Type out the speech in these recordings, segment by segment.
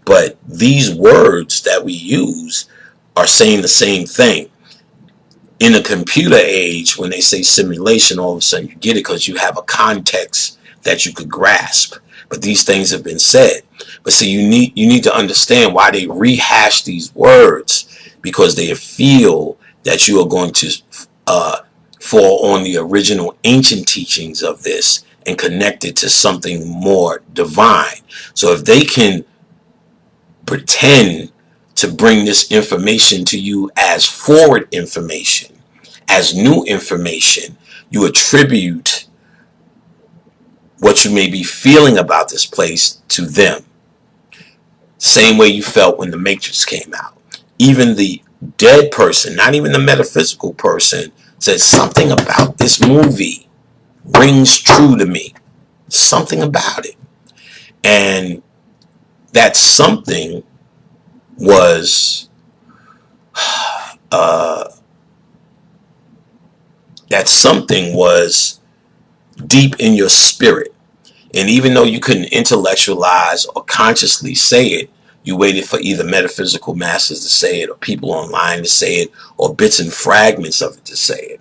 But these words that we use are saying the same thing. In a computer age, when they say simulation, all of a sudden you get it because you have a context that you could grasp. But these things have been said. But see, you need to understand why they rehash these words, because they feel that you are going to fall on the original ancient teachings of this and connect it to something more divine. So if they can pretend to bring this information to you as forward information, as new information, you attribute what you may be feeling about this place to them. Same way you felt when the Matrix came out. Even the dead person, not even the metaphysical person, said something about this movie rings true to me. Something about it. And that something was deep in your spirit. And even though you couldn't intellectualize or consciously say it, you waited for either metaphysical masters to say it, or people online to say it, or bits and fragments of it to say it.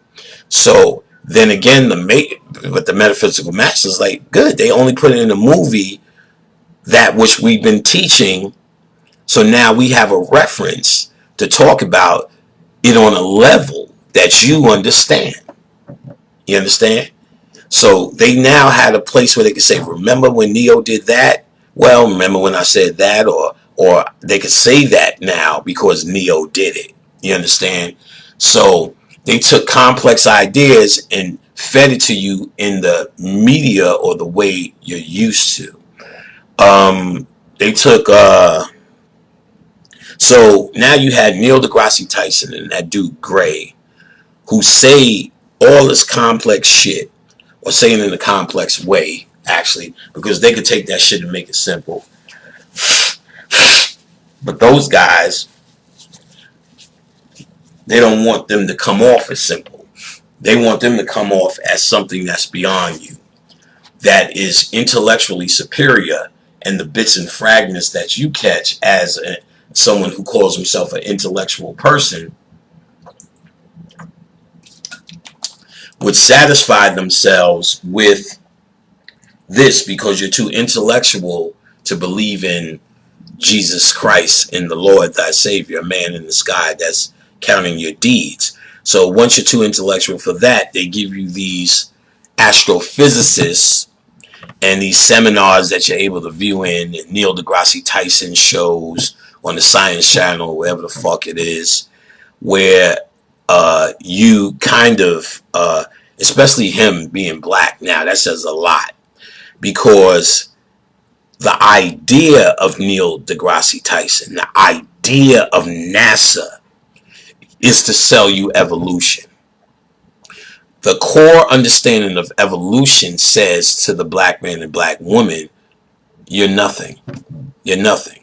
So then again, but the metaphysical masters, like, good, they only put it in the movie, that which we've been teaching. So now we have a reference to talk about it on a level that you understand. You understand? So they now had a place where they could say, remember when Neo did that? Well, remember when I said that? Or they could say that now because Neo did it. You understand? So they took complex ideas and fed it to you in the media or the way you're used to. They took so now you had Neil deGrasse Tyson and that dude Gray, who say all this complex shit, or saying it in a complex way, actually, because they could take that shit and make it simple. But those guys, they don't want them to come off as simple. They want them to come off as something that's beyond you, that is intellectually superior, and the bits and fragments that you catch as someone who calls himself an intellectual person would satisfy themselves with this because you're too intellectual to believe in Jesus Christ and the Lord thy Savior, a man in the sky that's counting your deeds. So once you're too intellectual for that, they give you these astrophysicists and these seminars that you're able to view in Neil deGrasse Tyson shows on the Science Channel, wherever the fuck it is, where you kind of, especially him being black now, that says a lot, because the idea of Neil deGrasse Tyson, the idea of NASA, is to sell you evolution. The core understanding of evolution says to the black man and black woman, you're nothing. You're nothing.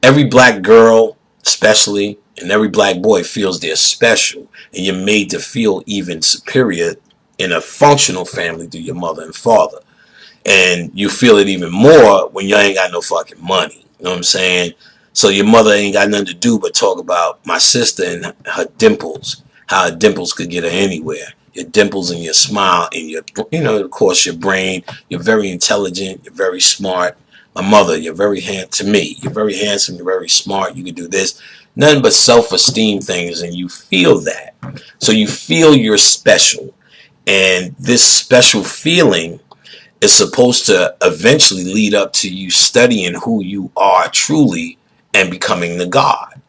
Every black girl, especially, and every black boy feels they're special, and you're made to feel even superior in a functional family through your mother and father. And you feel it even more when you ain't got no fucking money. You know what I'm saying? So your mother ain't got nothing to do but talk about my sister and her dimples, how her dimples could get her anywhere. Your dimples and your smile and your, of course, your brain. You're very intelligent. You're very smart. My mother, you're very to me, you're very handsome. You're very smart. You can do this. Nothing but self-esteem things, and you feel that. So you feel you're special. And this special feeling is supposed to eventually lead up to you studying who you are truly and becoming the God.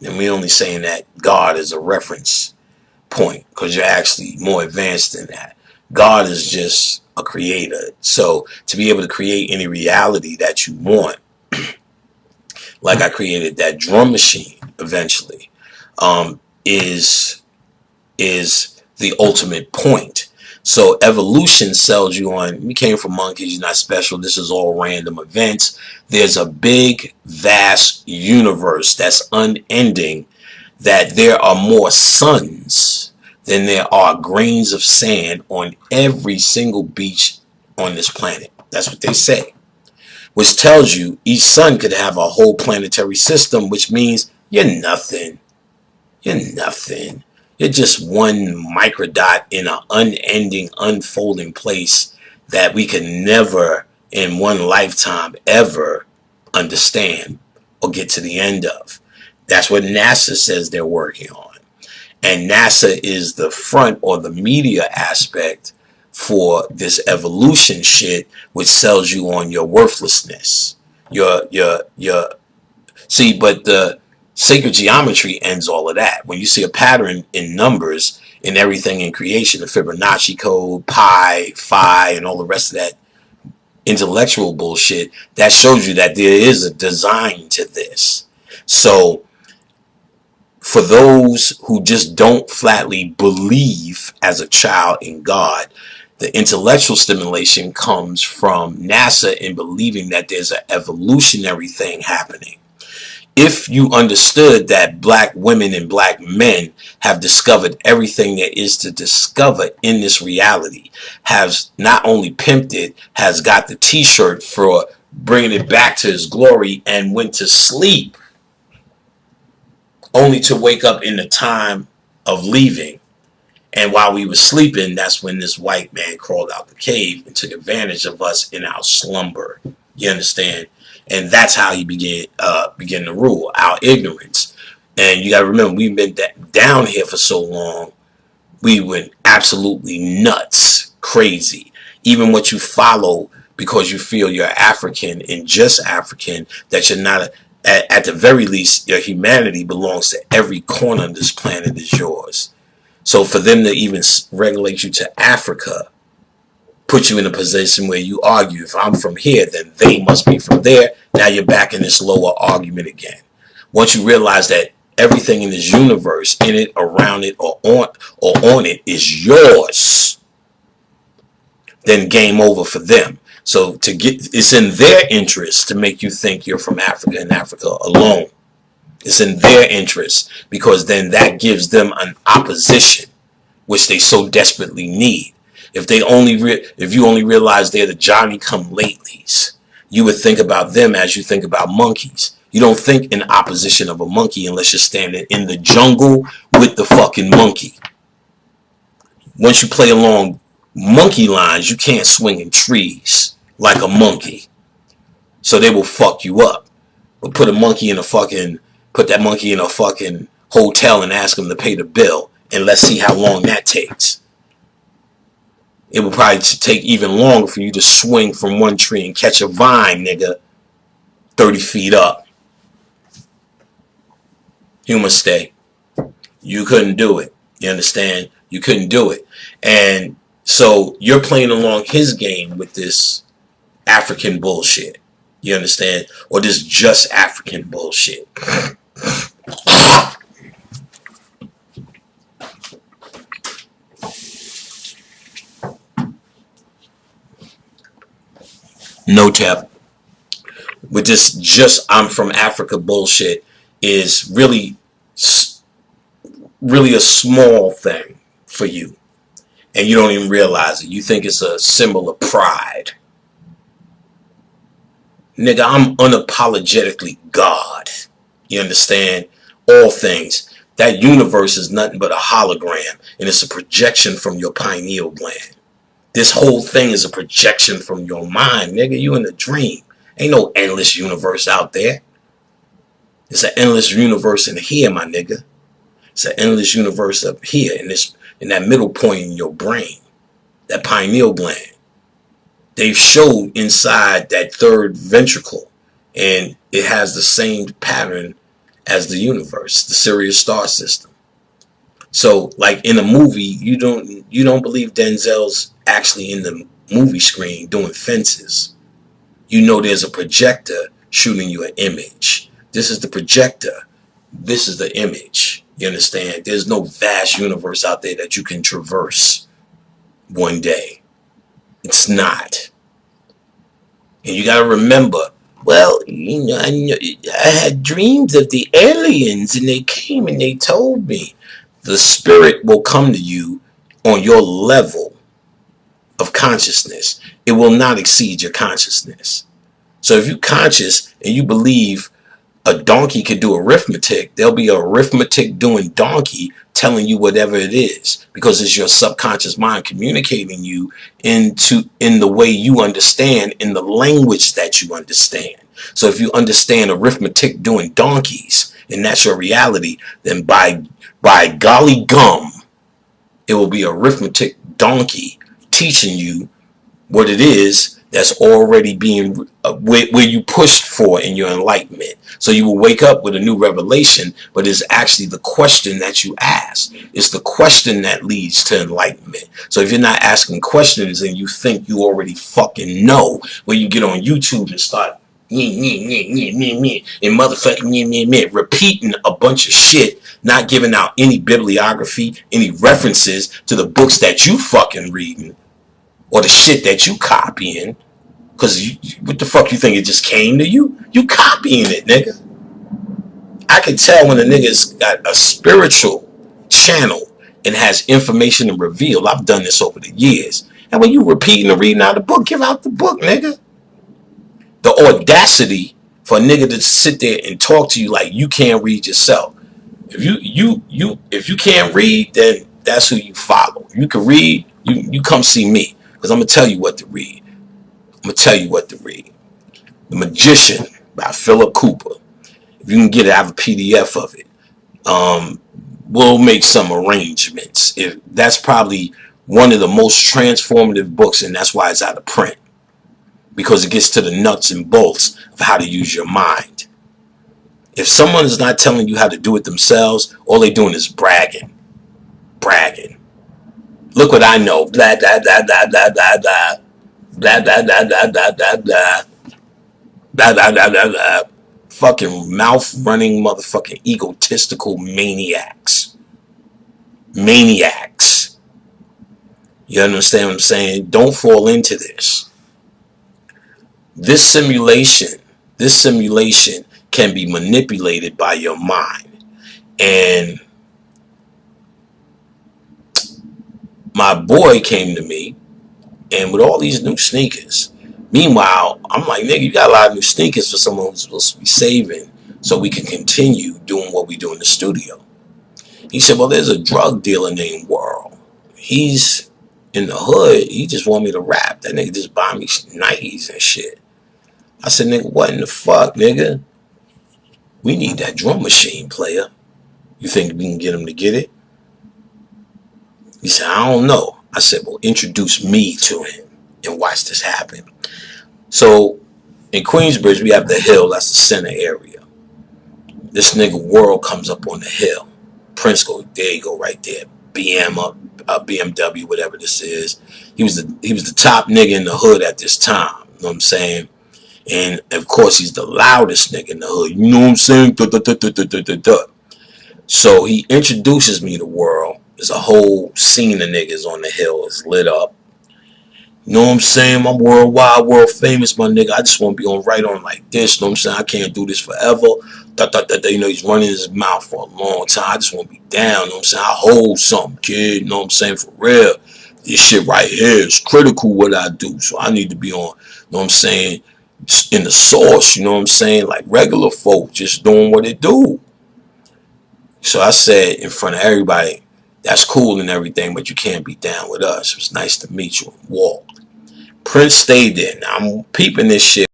And we're only saying that God is a reference point because you're actually more advanced than that. God is just a creator. So to be able to create any reality that you want, like I created that drum machine eventually, is the ultimate point. So evolution sells you on, you came from monkeys, you're not special, this is all random events. There's a big, vast universe that's unending, that there are more suns than there are grains of sand on every single beach on this planet. That's what they say. which tells you each sun could have a whole planetary system, which means you're nothing. You're nothing. You're just one microdot in an unending, unfolding place that we can never in one lifetime ever understand or get to the end of. That's what NASA says they're working on. And NASA is the front or the media aspect for this evolution shit, which sells you on your worthlessness. See, but the sacred geometry ends all of that. When you see a pattern in numbers in everything in creation, the Fibonacci code, pi, phi, and all the rest of that intellectual bullshit, that shows you that there is a design to this. So for those who just don't flatly believe as a child in God, the intellectual stimulation comes from NASA in believing that there's an evolutionary thing happening. If you understood that black women and black men have discovered everything there is to discover in this reality, has not only pimped it, has got the t-shirt for bringing it back to his glory, and went to sleep only to wake up in the time of leaving. And while we were sleeping, that's when this white man crawled out the cave and took advantage of us in our slumber. You understand? And that's how he began to rule our ignorance. And you got to remember, we've been down here for so long, we went absolutely nuts, crazy. Even what you follow because you feel you're African and just African, that you're not, at the very least, your humanity belongs to every corner of this planet is yours. So for them to even regulate you to Africa, put you in a position where you argue, if I'm from here, then they must be from there. Now you're back in this lower argument again. Once you realize that everything in this universe, in it, around it, or on it, is yours, then game over for them. So it's in their interest to make you think you're from Africa and Africa alone. It's in their interest, because then that gives them an opposition, which they so desperately need. If you only realize they're the Johnny-come-latelys, you would think about them as you think about monkeys. You don't think in opposition of a monkey unless you're standing in the jungle with the fucking monkey. Once you play along monkey lines, you can't swing in trees like a monkey. So they will fuck you up. But put that monkey in a fucking hotel and ask them to pay the bill, and let's see how long that takes. It will probably take even longer for you to swing from one tree and catch a vine, nigga, 30 feet up. You must stay. You couldn't do it. You understand? You couldn't do it. And so you're playing along his game with this African bullshit. You understand? Or this just African bullshit. No tap. With this just I'm from Africa bullshit is really a small thing for you. And you don't even realize it. You think it's a symbol of pride. Nigga, I'm unapologetically God. You understand? All things. That universe is nothing but a hologram, and it's a projection from your pineal gland. This whole thing is a projection from your mind, nigga. You in a dream. Ain't no endless universe out there. It's an endless universe in here, my nigga. It's an endless universe up here in that middle point in your brain, that pineal gland. They've showed inside that third ventricle, and it has the same pattern as the universe, the Sirius star system. So, like in a movie, you don't believe Denzel's actually in the movie screen doing fences. You know there's a projector shooting you an image. This is the projector. This is the image. You understand? There's no vast universe out there that you can traverse one day. It's not. And you got to remember, well, you know, I had dreams of the aliens, and they came and they told me. The spirit will come to you on your level of consciousness. It will not exceed your consciousness. So if you conscious and you believe a donkey could do arithmetic, there'll be an arithmetic doing donkey telling you whatever it is, because it's your subconscious mind communicating you in the way you understand, in the language that you understand. So if you understand arithmetic doing donkeys and that's your reality, then by golly gum, it will be arithmetic donkey teaching you what it is that's already being where you pushed for in your enlightenment. So you will wake up with a new revelation, but it's actually the question that you ask. It's the question that leads to enlightenment. So if you're not asking questions and you think you already fucking know, when you get on YouTube and start and motherfucking repeating a bunch of shit, not giving out any bibliography, any references to the books that you fucking reading, or the shit that you copying, because what the fuck you think, it just came to you? You copying it, nigga. I can tell when a nigga's got a spiritual channel and has information to reveal. I've done this over the years. And when you repeating and reading out the book, give out the book, nigga. The audacity for a nigga to sit there and talk to you like you can't read yourself. If you can't read, then that's who you follow. If you can read, you come see me. Because I'm going to tell you what to read. I'm going to tell you what to read. The Magician by Philip Cooper. If you can get it, I have a PDF of it. We'll make some arrangements. That's probably one of the most transformative books, and that's why it's out of print. Because it gets to the nuts and bolts of how to use your mind. If someone is not telling you how to do it themselves, all they're doing is bragging. Bragging. Look what I know. Blah, blah, blah, blah, blah, blah, blah. Blah, blah, blah, blah, blah, blah, blah. Blah, blah, blah, blah, blah. Fucking mouth-running motherfucking egotistical maniacs. Maniacs. You understand what I'm saying? Don't fall into this. This simulation can be manipulated by your mind. And my boy came to me, and with all these new sneakers. Meanwhile, I'm like, nigga, you got a lot of new sneakers for someone who's supposed to be saving so we can continue doing what we do in the studio. He said, well, there's a drug dealer named World. He's in the hood. He just want me to rap. That nigga just buy me Nikes and shit. I said, nigga, what in the fuck, nigga? We need that drum machine player. You think we can get him to get it? He said, I don't know. I said, well, introduce me to him and watch this happen. So in Queensbridge, we have the hill. That's the center area. This nigga World comes up on the hill. Prince goes, there you go, right there. BMW, whatever this is. He was the top nigga in the hood at this time. You know what I'm saying? And of course, he's the loudest nigga in the hood. You know what I'm saying? Duh, duh, duh, duh, duh, duh, duh, duh. So he introduces me to World. There's a whole scene of niggas on the hill. It's lit up. You know what I'm saying? I'm worldwide, world famous, my nigga. I just want to be on right on like this. You know what I'm saying? I can't do this forever. Da, da, da, da. You know, he's running his mouth for a long time. I just want to be down. You know what I'm saying? I hold something, kid. You know what I'm saying? For real. This shit right here is critical what I do. So I need to be on, you know what I'm saying, in the source. You know what I'm saying? Like regular folk just doing what it do. So I said in front of everybody, that's cool and everything, but you can't be down with us. It was nice to meet you and walk. Prince stayed there. Now I'm peeping this shit